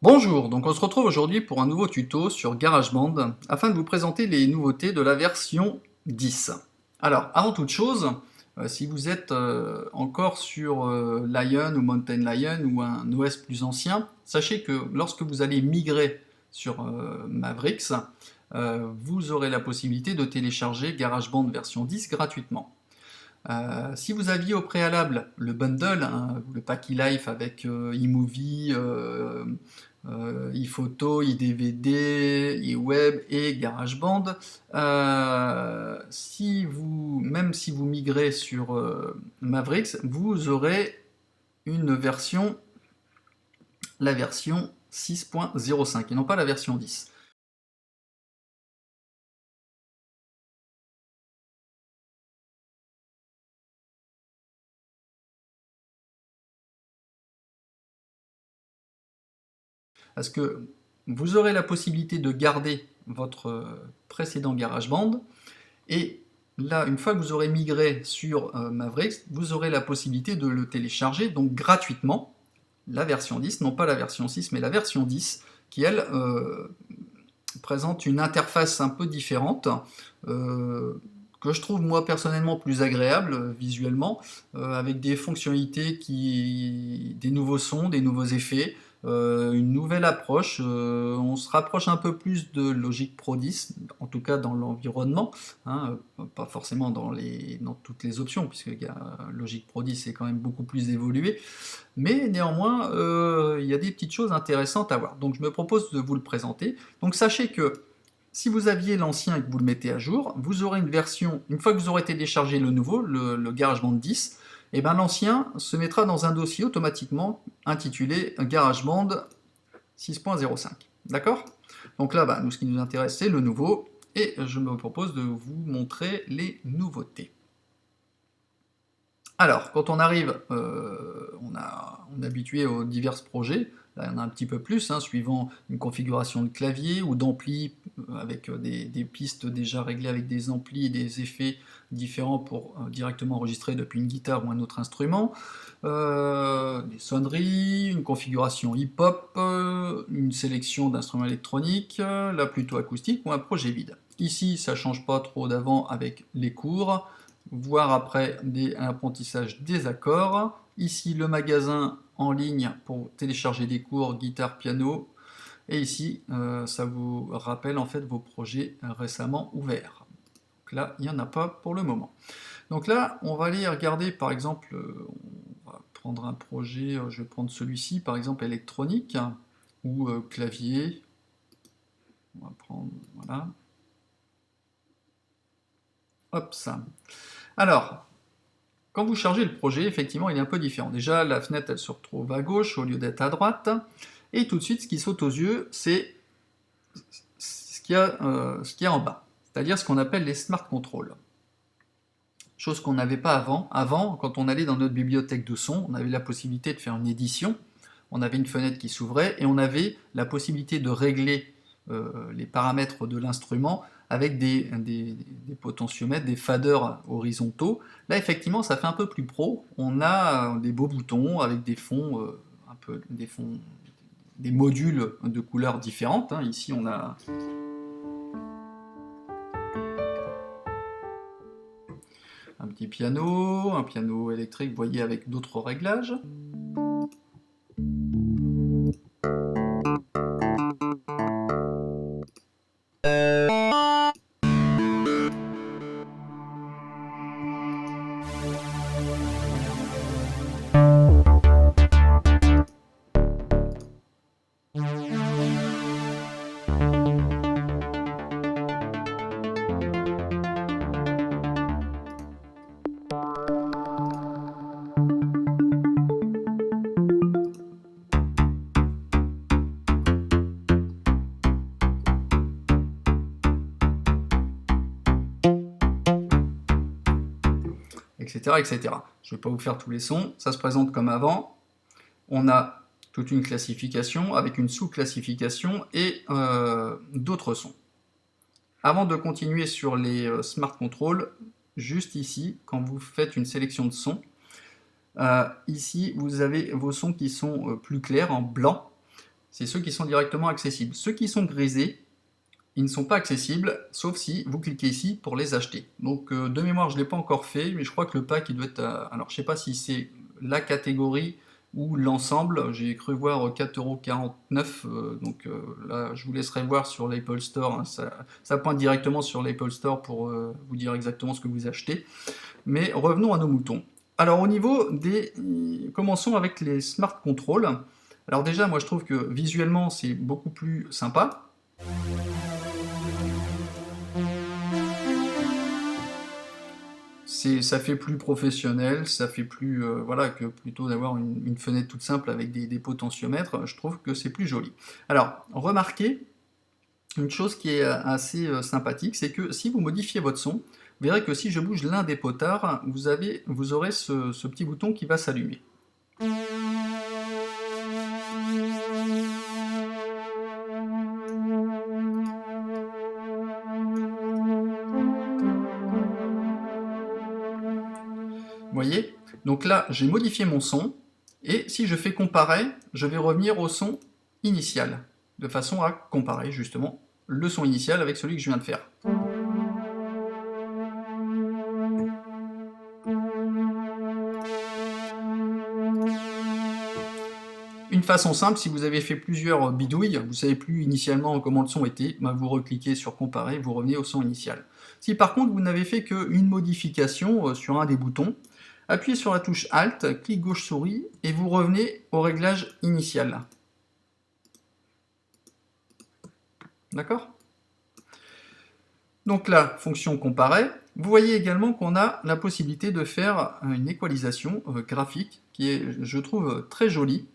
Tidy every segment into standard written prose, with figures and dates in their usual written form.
Bonjour, donc on se retrouve aujourd'hui pour un nouveau tuto sur GarageBand afin de vous présenter les nouveautés de la version 10. Alors, avant toute chose, si vous êtes encore sur Lion ou Mountain Lion ou un OS plus ancien, sachez que lorsque vous allez migrer sur Mavericks, vous aurez la possibilité de télécharger GarageBand version 10 gratuitement. Si vous aviez au préalable le bundle, hein, le pack eLife avec eMovie, ePhoto, eDVD, eWeb et GarageBand, même si vous migrez sur Mavericks, vous aurez la version 6.05 et non pas la version 10. Parce que vous aurez la possibilité de garder votre précédent GarageBand, et là, une fois que vous aurez migré sur Mavericks, vous aurez la possibilité de le télécharger donc gratuitement, la version 10, non pas la version 6, mais la version 10, qui elle présente une interface un peu différente, que je trouve moi personnellement plus agréable visuellement, avec des fonctionnalités des nouveaux sons, des nouveaux effets, une nouvelle approche. On se rapproche un peu plus de Logic Pro 10, en tout cas dans l'environnement, hein, pas forcément dans toutes les options, puisque Logic Pro 10 est quand même beaucoup plus évolué, mais néanmoins il y a des petites choses intéressantes à voir. Donc je me propose de vous le présenter. Donc sachez que si vous aviez l'ancien et que vous le mettez à jour, vous aurez une version, une fois que vous aurez téléchargé le nouveau, le GarageBand 10, et ben l'ancien se mettra dans un dossier automatiquement intitulé GarageBand 6.05. D'accord? Donc là, nous, ce qui nous intéresse, c'est le nouveau, et je me propose de vous montrer les nouveautés. Alors, quand on arrive, on est habitué aux divers projets. Là, il y en a un petit peu plus, hein, suivant une configuration de clavier ou d'ampli, avec des pistes déjà réglées avec des amplis et des effets différents pour directement enregistrer depuis une guitare ou un autre instrument, des sonneries, une configuration hip-hop, une sélection d'instruments électroniques, là plutôt acoustique, ou un projet vide. Ici, ça change pas trop d'avant avec les cours, voire après un apprentissage des accords. Ici, le magasin en ligne pour télécharger des cours, guitare, piano. Et ici, ça vous rappelle en fait vos projets récemment ouverts. Donc là, il n'y en a pas pour le moment. Donc là, on va aller regarder, par exemple, on va prendre un projet, je vais prendre celui-ci, par exemple électronique, ou clavier. On va prendre, voilà. Hop, ça. Alors, quand vous chargez le projet, effectivement, il est un peu différent. Déjà, la fenêtre, elle se retrouve à gauche au lieu d'être à droite. Et tout de suite, ce qui saute aux yeux, c'est ce qu'il y a en bas. C'est-à-dire ce qu'on appelle les Smart Controls. Chose qu'on n'avait pas avant. Avant, quand on allait dans notre bibliothèque de son, on avait la possibilité de faire une édition. On avait une fenêtre qui s'ouvrait et on avait la possibilité de régler les paramètres de l'instrument avec des potentiomètres, des faders horizontaux. Là, effectivement, ça fait un peu plus pro. On a des beaux boutons avec des fonds, des modules de couleurs différentes. Hein. Ici, on a un petit piano, un piano électrique, vous voyez, avec d'autres réglages. etc., etc. Je ne vais pas vous faire tous les sons, ça se présente comme avant. On a toute une classification avec une sous-classification et d'autres sons. Avant de continuer sur les Smart Control, juste ici, quand vous faites une sélection de sons, ici vous avez vos sons qui sont plus clairs, en blanc. C'est ceux qui sont directement accessibles. Ceux qui sont grisés, ils ne sont pas accessibles, sauf si vous cliquez ici pour les acheter. Donc de mémoire, je ne l'ai pas encore fait, mais je crois que le pack, il doit être... alors je ne sais pas si c'est la catégorie ou l'ensemble. J'ai cru voir 4,49 €, donc là, je vous laisserai voir sur l'Apple Store. Hein, ça pointe directement sur l'Apple Store pour vous dire exactement ce que vous achetez. Mais revenons à nos moutons. Alors au niveau des... Commençons avec les Smart Control. Alors déjà, moi je trouve que visuellement, c'est beaucoup plus sympa. Ça fait plus professionnel, ça fait plus, voilà, que plutôt d'avoir une fenêtre toute simple avec des potentiomètres, je trouve que c'est plus joli. Alors, remarquez une chose qui est assez sympathique, c'est que si vous modifiez votre son, vous verrez que si je bouge l'un des potards, vous aurez ce petit bouton qui va s'allumer. Vous voyez? Donc là, j'ai modifié mon son, et si je fais comparer, je vais revenir au son initial, de façon à comparer justement le son initial avec celui que je viens de faire. Une façon simple, si vous avez fait plusieurs bidouilles, vous ne savez plus initialement comment le son était, ben vous recliquez sur comparer, vous revenez au son initial. Si par contre vous n'avez fait qu'une modification sur un des boutons, appuyez sur la touche Alt, clic gauche souris, et vous revenez au réglage initial. D'accord? Donc là, fonction comparer. Vous voyez également qu'on a la possibilité de faire une équalisation graphique qui est, je trouve, très jolie.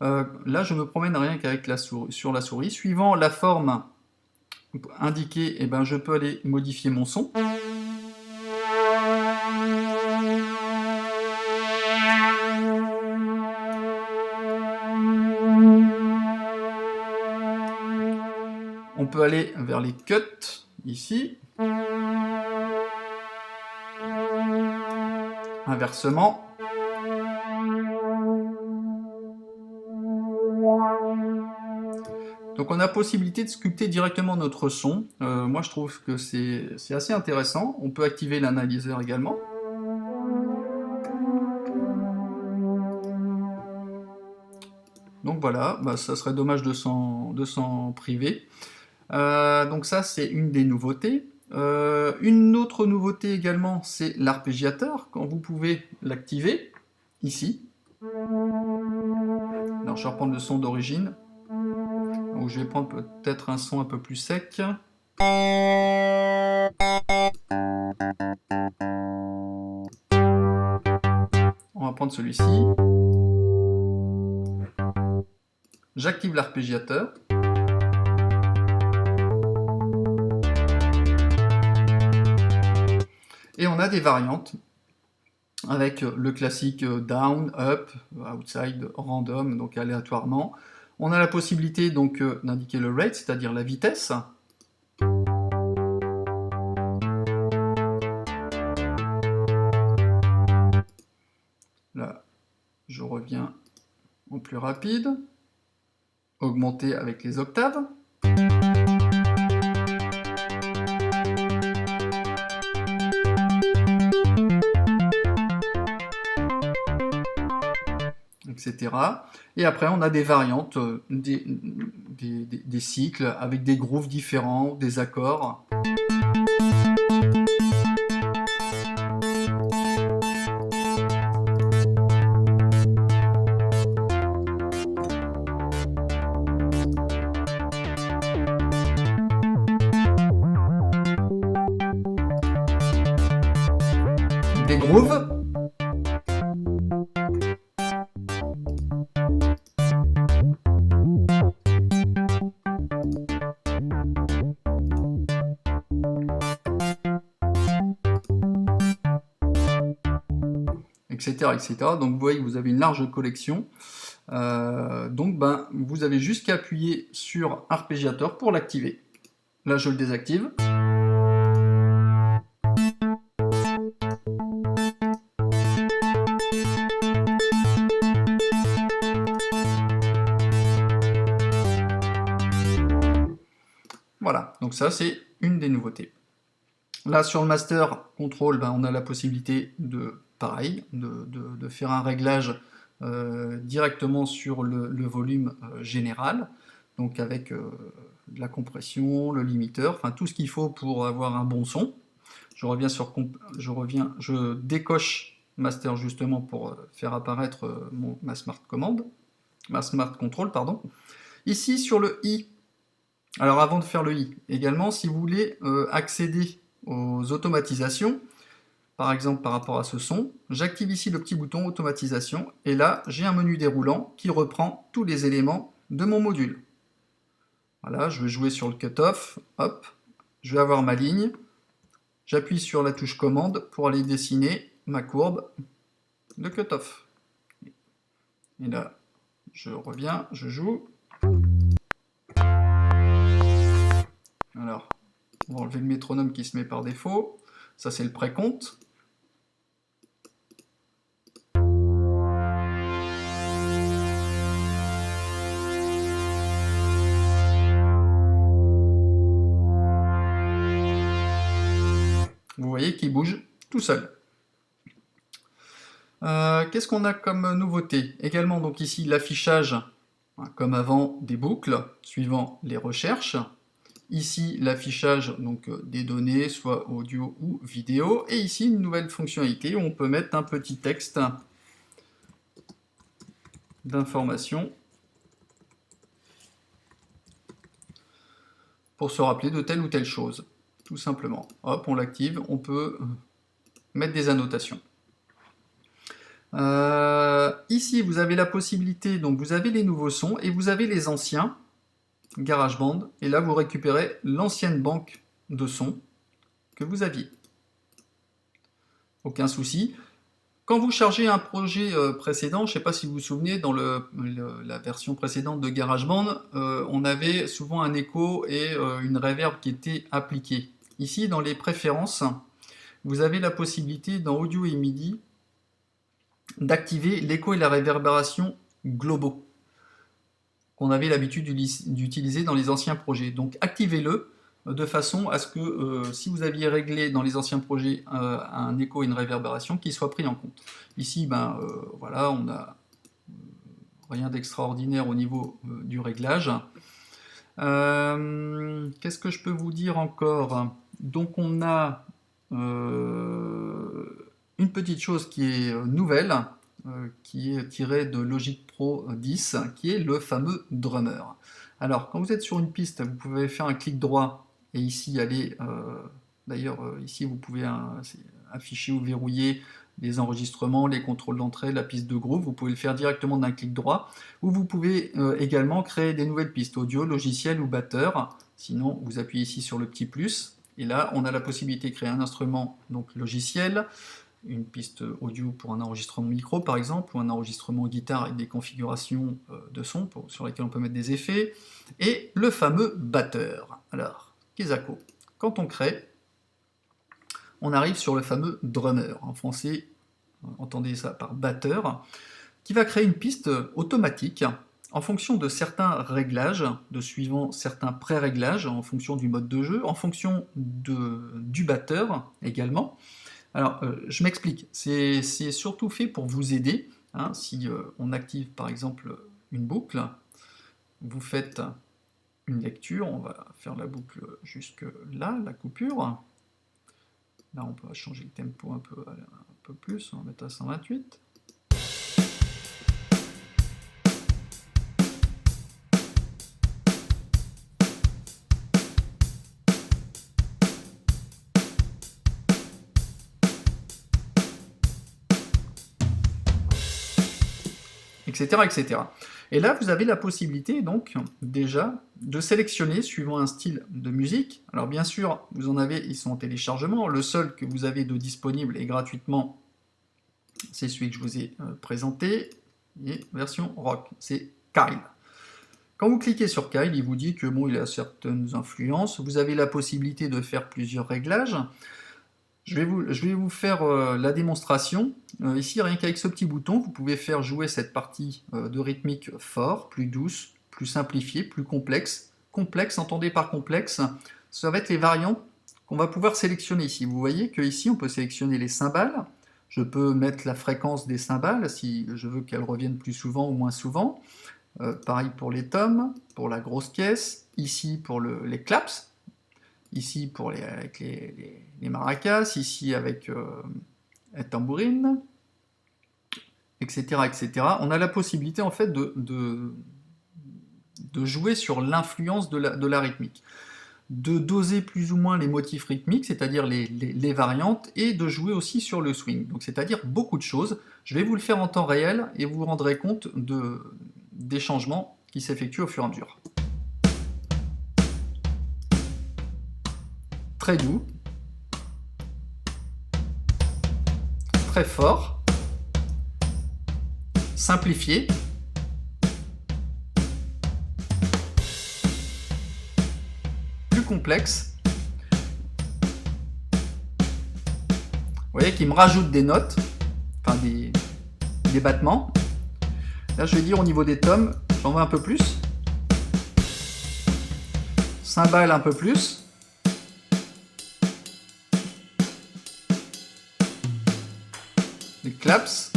Là, je me promène rien qu'avec sur la souris. Suivant la forme indiquée, eh ben, je peux aller modifier mon son. On peut aller vers les cuts, ici. Inversement. Donc on a possibilité de sculpter directement notre son. Moi je trouve que c'est assez intéressant. On peut activer l'analyseur également. Donc voilà, bah, ça serait dommage de s'en priver. Donc ça c'est une des nouveautés. Une autre nouveauté également, c'est l'arpégiateur, quand vous pouvez l'activer, ici. Alors je vais reprendre le son d'origine. Donc je vais prendre peut-être un son un peu plus sec. On va prendre celui-ci. J'active l'arpégiateur. Et on a des variantes avec le classique down, up, outside, random, donc aléatoirement. On a la possibilité donc d'indiquer le rate, c'est-à-dire la vitesse. Là, je reviens en plus rapide. Augmenter avec les octaves. Etc. Et après, on a des variantes, des cycles avec des grooves différents, des accords. Des grooves. etc., etc. Donc vous voyez que vous avez une large collection. Donc vous avez juste qu'à appuyer sur arpégiateur pour l'activer. Là je le désactive. Voilà, donc ça c'est une des nouveautés. Là sur le Master Control, on a la possibilité de, pareil, de faire un réglage directement sur le volume général, donc avec la compression, le limiteur, enfin tout ce qu'il faut pour avoir un bon son. Je décoche Master justement pour faire apparaître ma Smart Control, pardon. Ici sur le i, alors avant de faire le i, également si vous voulez accéder aux automatisations, par exemple par rapport à ce son, j'active ici le petit bouton automatisation, et là j'ai un menu déroulant qui reprend tous les éléments de mon module. Voilà, je vais jouer sur le cutoff, hop, je vais avoir ma ligne, j'appuie sur la touche commande pour aller dessiner ma courbe de cutoff. Et là, je reviens, je joue. Alors, on va enlever le métronome qui se met par défaut. Ça, c'est le précompte. Vous voyez qu'il bouge tout seul. Qu'est-ce qu'on a comme nouveauté? Également, donc ici, l'affichage, comme avant, des boucles, suivant les recherches. Ici, l'affichage des données, soit audio ou vidéo. Et ici, une nouvelle fonctionnalité où on peut mettre un petit texte d'information pour se rappeler de telle ou telle chose. Tout simplement. Hop, on l'active, on peut mettre des annotations. Ici, vous avez la possibilité, donc vous avez les nouveaux sons et vous avez les anciens, GarageBand, et là vous récupérez l'ancienne banque de sons que vous aviez. Aucun souci. Quand vous chargez un projet précédent, je ne sais pas si vous vous souvenez, dans la version précédente de GarageBand, on avait souvent un écho et une reverb qui était appliquée. Ici, dans les préférences, vous avez la possibilité, dans Audio et MIDI, d'activer l'écho et la réverbération globaux, qu'on avait l'habitude d'utiliser dans les anciens projets. Donc activez-le de façon à ce que si vous aviez réglé dans les anciens projets un écho et une réverbération, qu'il soit pris en compte. Ici, voilà, on n'a rien d'extraordinaire au niveau du réglage. Qu'est-ce que je peux vous dire encore? Donc on a une petite chose qui est nouvelle, qui est tirée de Logic Pro 10, qui est le fameux drummer. Alors, quand vous êtes sur une piste, vous pouvez faire un clic droit et ici aller... D'ailleurs, ici, vous pouvez afficher ou verrouiller les enregistrements, les contrôles d'entrée, la piste de groove. Vous pouvez le faire directement d'un clic droit. Ou vous pouvez également créer des nouvelles pistes, audio, logiciel ou batteur. Sinon, vous appuyez ici sur le petit plus. Et là, on a la possibilité de créer un instrument donc logiciel, une piste audio pour un enregistrement micro par exemple, ou un enregistrement guitare avec des configurations de son sur lesquelles on peut mettre des effets, et le fameux batteur. Alors, Kezako, quand on crée, on arrive sur le fameux drummer. En français, entendez ça par batteur, qui va créer une piste automatique en fonction de certains réglages, suivant certains pré-réglages, en fonction du mode de jeu, en fonction du batteur également. Alors, je m'explique, c'est surtout fait pour vous aider. Hein, si on active par exemple une boucle, vous faites une lecture, on va faire la boucle jusque là, la coupure. Là, on peut changer le tempo un peu plus, on va mettre à 128. Etc., etc. Et là, vous avez la possibilité, donc, déjà, de sélectionner suivant un style de musique. Alors, bien sûr, vous en avez, ils sont en téléchargement. Le seul que vous avez de disponible et gratuitement, c'est celui que je vous ai présenté, et version rock, c'est Kyle. Quand vous cliquez sur Kyle, il vous dit que bon, il a certaines influences. Vous avez la possibilité de faire plusieurs réglages. Je vais vous faire la démonstration. Ici, rien qu'avec ce petit bouton, vous pouvez faire jouer cette partie de rythmique fort, plus douce, plus simplifiée, plus complexe. Complexe, entendez par complexe, ça va être les variantes qu'on va pouvoir sélectionner ici. Vous voyez qu'ici, on peut sélectionner les cymbales. Je peux mettre la fréquence des cymbales si je veux qu'elles reviennent plus souvent ou moins souvent. Pareil pour les tomes, pour la grosse caisse, ici pour les claps, ici pour avec les maracas, ici avec la tambourine, etc., etc. On a la possibilité en fait de jouer sur l'influence de la rythmique, de doser plus ou moins les motifs rythmiques, c'est-à-dire les variantes, et de jouer aussi sur le swing, donc c'est-à-dire beaucoup de choses. Je vais vous le faire en temps réel et vous vous rendrez compte des changements qui s'effectuent au fur et à mesure. Très doux, très fort, simplifié, plus complexe. Vous voyez qu'il me rajoute des notes, enfin des battements. Là, je vais dire au niveau des tomes, j'en veux un peu plus. Cymbales un peu plus. Les claps.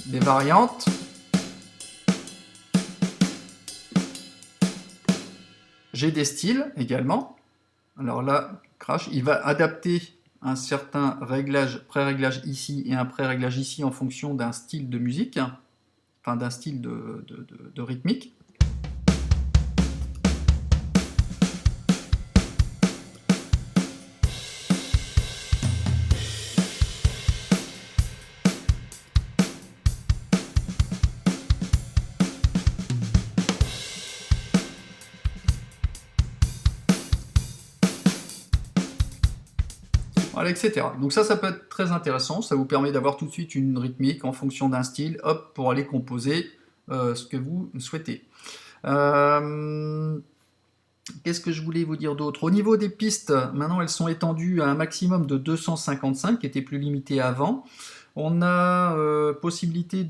Des variantes. J'ai des styles également. Alors là, Crash, il va adapter un certain réglage, pré-réglage ici et un pré-réglage ici en fonction d'un style de musique, enfin d'un style de rythmique. Voilà, etc. Donc ça peut être très intéressant, ça vous permet d'avoir tout de suite une rythmique en fonction d'un style, hop, pour aller composer ce que vous souhaitez. Qu'est-ce que je voulais vous dire d'autre? Au niveau des pistes, maintenant elles sont étendues à un maximum de 255, qui était plus limité avant. On a possibilité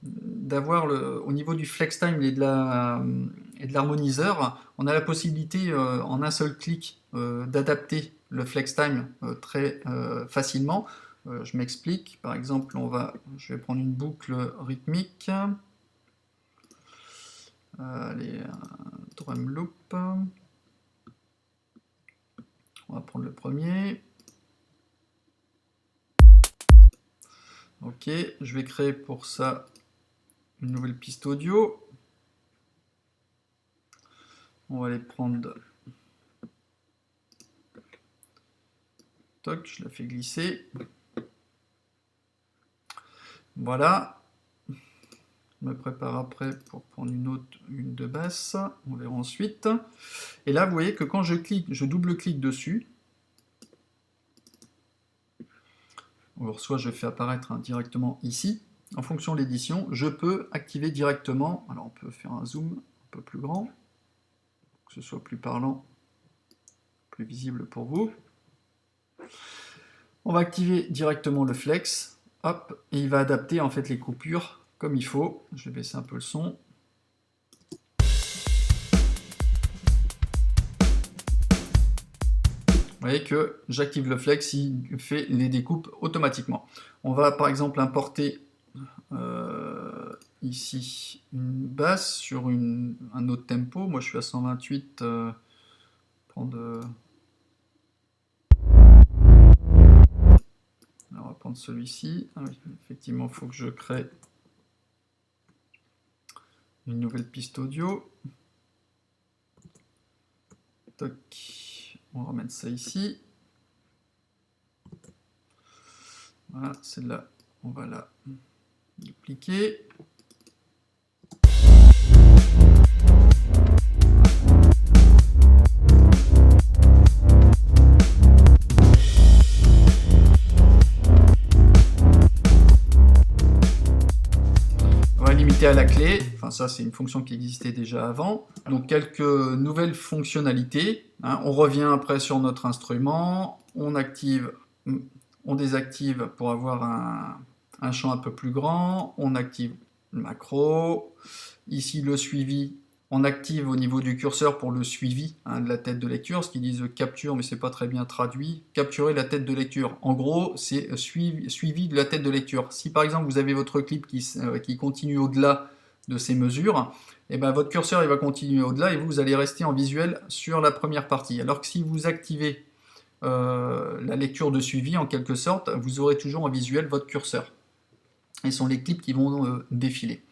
d'avoir au niveau du flex time et de l'harmoniseur, on a la possibilité en un seul clic d'adapter le flex time très facilement. Je m'explique, par exemple, je vais prendre une boucle rythmique. Allez, drum loop. On va prendre le premier. Ok, je vais créer pour ça une nouvelle piste audio. On va aller prendre... Toc, je la fais glisser. Voilà. Je me prépare après pour prendre une de basse. On verra ensuite. Et là, vous voyez que quand je clique, je double-clique dessus. Alors, soit je fais apparaître directement ici. En fonction de l'édition, je peux activer directement. Alors, on peut faire un zoom un peu plus grand, pour que ce soit plus parlant, plus visible pour vous. On va activer directement le flex, hop, et il va adapter en fait les coupures comme il faut. Je vais baisser un peu le son. Vous voyez que j'active le flex, il fait les découpes automatiquement. On va par exemple importer ici une basse sur un autre tempo. Moi je suis à 128. Alors, on va prendre celui-ci. Ah oui, effectivement, il faut que je crée une nouvelle piste audio. Toc. On va remettre ça ici. Voilà, celle-là, on va la dupliquer. limité à la clé, enfin ça c'est une fonction qui existait déjà avant. Donc quelques nouvelles fonctionnalités. Hein. On revient après sur notre instrument, on désactive pour avoir un champ un peu plus grand, on active le macro. Ici le suivi, on active au niveau du curseur pour le suivi de la tête de lecture, ce qu'ils disent capture, mais c'est pas très bien traduit. Capturer la tête de lecture. En gros, c'est suivi de la tête de lecture. Si par exemple vous avez votre clip qui continue au-delà de ces mesures, et ben votre curseur il va continuer au-delà et vous allez rester en visuel sur la première partie. Alors que si vous activez la lecture de suivi, en quelque sorte, vous aurez toujours en visuel votre curseur. Et ce sont les clips qui vont défiler.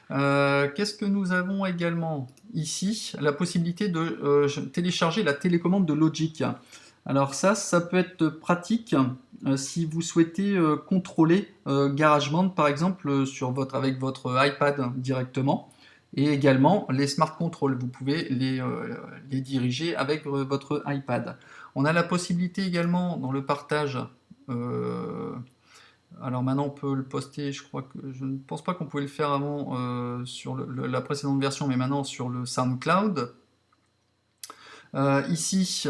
Qu'est-ce que nous avons également ici? La possibilité de télécharger la télécommande de Logic. Alors ça peut être pratique si vous souhaitez contrôler GarageBand par exemple avec votre iPad directement, et également les Smart Control, vous pouvez les diriger avec votre iPad. On a la possibilité également dans le partage, alors maintenant on peut le poster, je ne pense pas qu'on pouvait le faire avant sur la précédente version, mais maintenant sur le SoundCloud. Ici,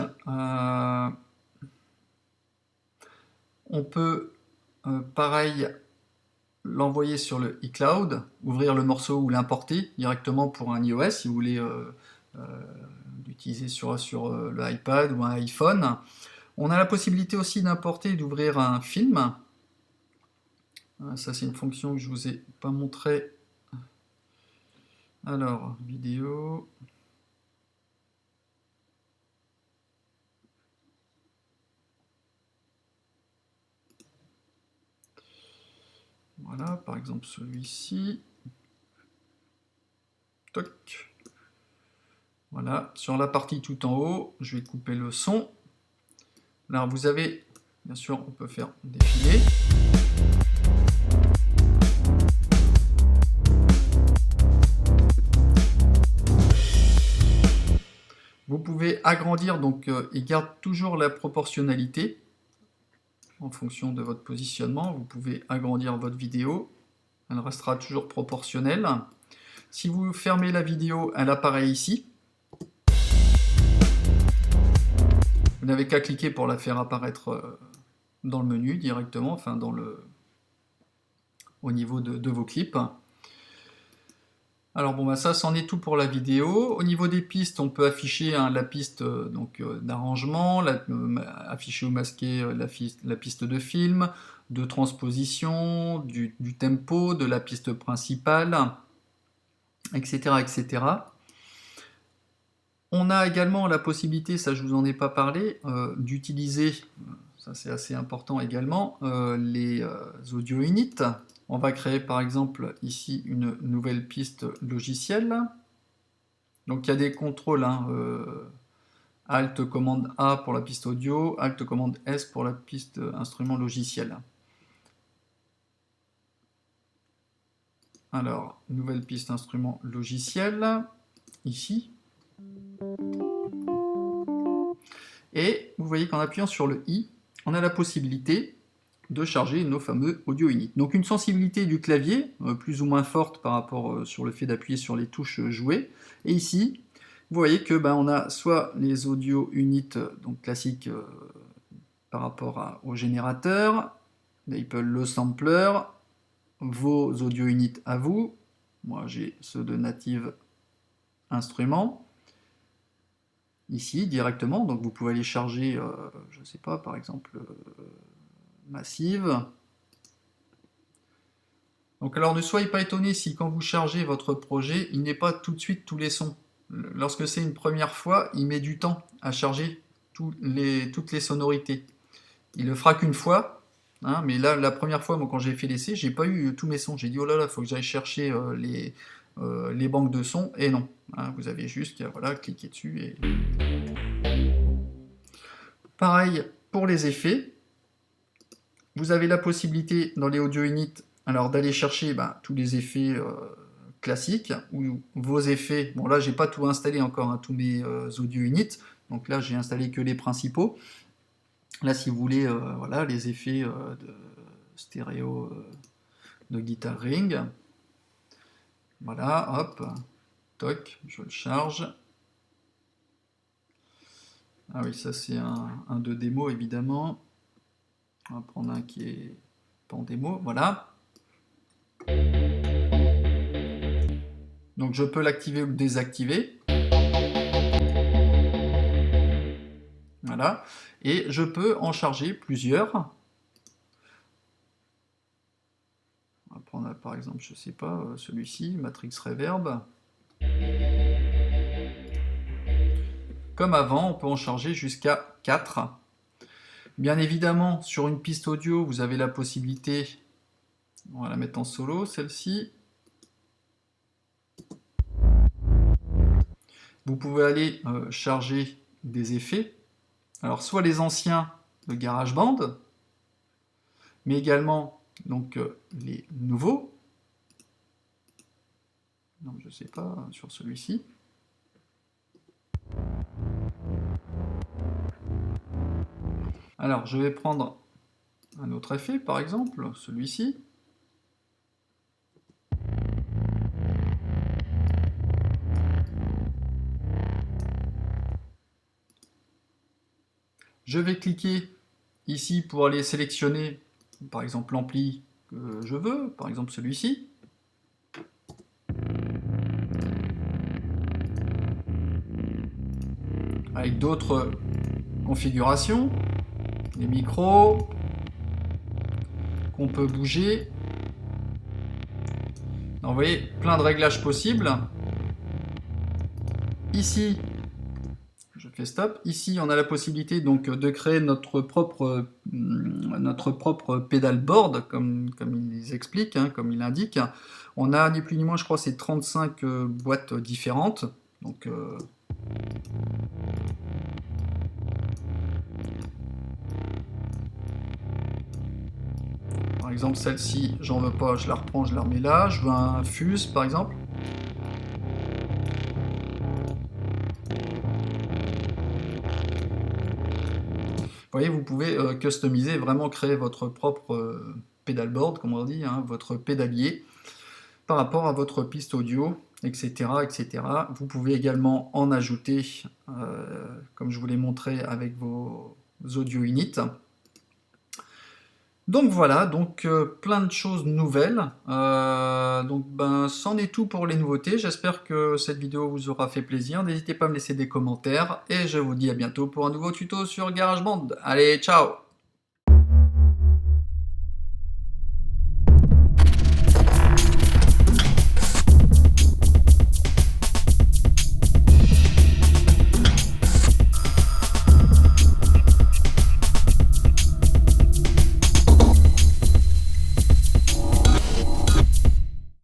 on peut pareil l'envoyer sur le iCloud, ouvrir le morceau ou l'importer directement pour un iOS si vous voulez l'utiliser sur le iPad ou un iPhone. On a la possibilité aussi d'importer et d'ouvrir un film. Ça c'est une fonction que je vous ai pas montré. Alors, vidéo. Voilà, par exemple celui-ci. Toc. Voilà, sur la partie tout en haut, je vais couper le son. Alors vous avez, bien sûr, on peut faire défiler. Vous pouvez agrandir, donc il garde toujours la proportionnalité en fonction de votre positionnement. Vous pouvez agrandir votre vidéo, elle restera toujours proportionnelle. Si vous fermez la vidéo, elle apparaît ici. Vous n'avez qu'à cliquer pour la faire apparaître dans le menu directement, enfin au niveau de vos clips. Alors bon, ça c'en est tout pour la vidéo. Au niveau des pistes, on peut afficher la piste d'arrangement, afficher ou masquer la piste de film, de transposition, du tempo, de la piste principale, etc., etc. On a également la possibilité, ça je vous en ai pas parlé, d'utiliser, ça c'est assez important également, les audio units. On va créer par exemple ici une nouvelle piste logicielle. Donc il y a des contrôles, Alt commande A pour la piste audio, Alt commande S pour la piste instrument logiciel. Alors, nouvelle piste instrument logiciel, ici. Et vous voyez qu'en appuyant sur le I, on a la possibilité de charger nos fameux audio units. Donc une sensibilité du clavier, plus ou moins forte par rapport sur le fait d'appuyer sur les touches jouées. Et ici, vous voyez que on a soit les audio units donc classiques par rapport au générateur, l'Apple le sampler, vos audio units à vous. Moi j'ai ceux de Native Instruments. Ici directement, donc vous pouvez aller charger, je ne sais pas, par exemple Massive. Donc alors ne soyez pas étonnés si quand vous chargez votre projet, il n'est pas tout de suite tous les sons. Lorsque c'est une première fois, il met du temps à charger toutes les sonorités. Il le fera qu'une fois, mais là la première fois, moi quand j'ai fait l'essai, j'ai pas eu tous mes sons. J'ai dit oh là là, faut que j'aille chercher les banques de sons, et non. Vous avez juste voilà, cliquer dessus et... Pareil pour les effets. Vous avez la possibilité dans les audio units alors d'aller chercher tous les effets classiques, ou vos effets. Bon là j'ai pas tout installé encore, tous mes audio units, donc là j'ai installé que les principaux. Là si vous voulez voilà, les effets de stéréo de guitar ring. Voilà, hop, toc, je le charge. Ah oui, ça c'est un de démo évidemment. On va prendre un qui est pas en démo, voilà. Donc je peux l'activer ou le désactiver. Voilà. Et je peux en charger plusieurs. On va prendre par exemple, je sais pas, celui-ci, Matrix Reverb. Comme avant, on peut en charger jusqu'à 4. Bien évidemment, sur une piste audio, vous avez la possibilité, on va la mettre en solo, celle-ci. Vous pouvez aller charger des effets. Alors, soit les anciens de GarageBand, mais également donc, les nouveaux. Donc, je ne sais pas, sur celui-ci. Alors, je vais prendre un autre effet, par exemple, celui-ci. Je vais cliquer ici pour aller sélectionner, par exemple, l'ampli que je veux, par exemple celui-ci. Avec d'autres configurations, les micros qu'on peut bouger. Donc, vous voyez, plein de réglages possibles. Ici, je fais stop. Ici, on a la possibilité donc de créer notre propre pedalboard, comme ils expliquent, hein, comme il indique. On a ni plus ni moins, je crois, c'est 35 boîtes différentes. Donc, par exemple, celle-ci, j'en veux pas, je la reprends, je la remets là. Je veux un fuse, par exemple. Vous voyez, vous pouvez customiser, vraiment créer votre propre pedalboard, comme on dit, hein, votre pédalier, par rapport à votre piste audio, etc., etc. Vous pouvez également en ajouter, comme je vous l'ai montré avec vos audio init. Donc voilà, donc plein de choses nouvelles. Donc ben, c'en est tout pour les nouveautés. J'espère que cette vidéo vous aura fait plaisir. N'hésitez pas à me laisser des commentaires et je vous dis à bientôt pour un nouveau tuto sur GarageBand. Allez, ciao!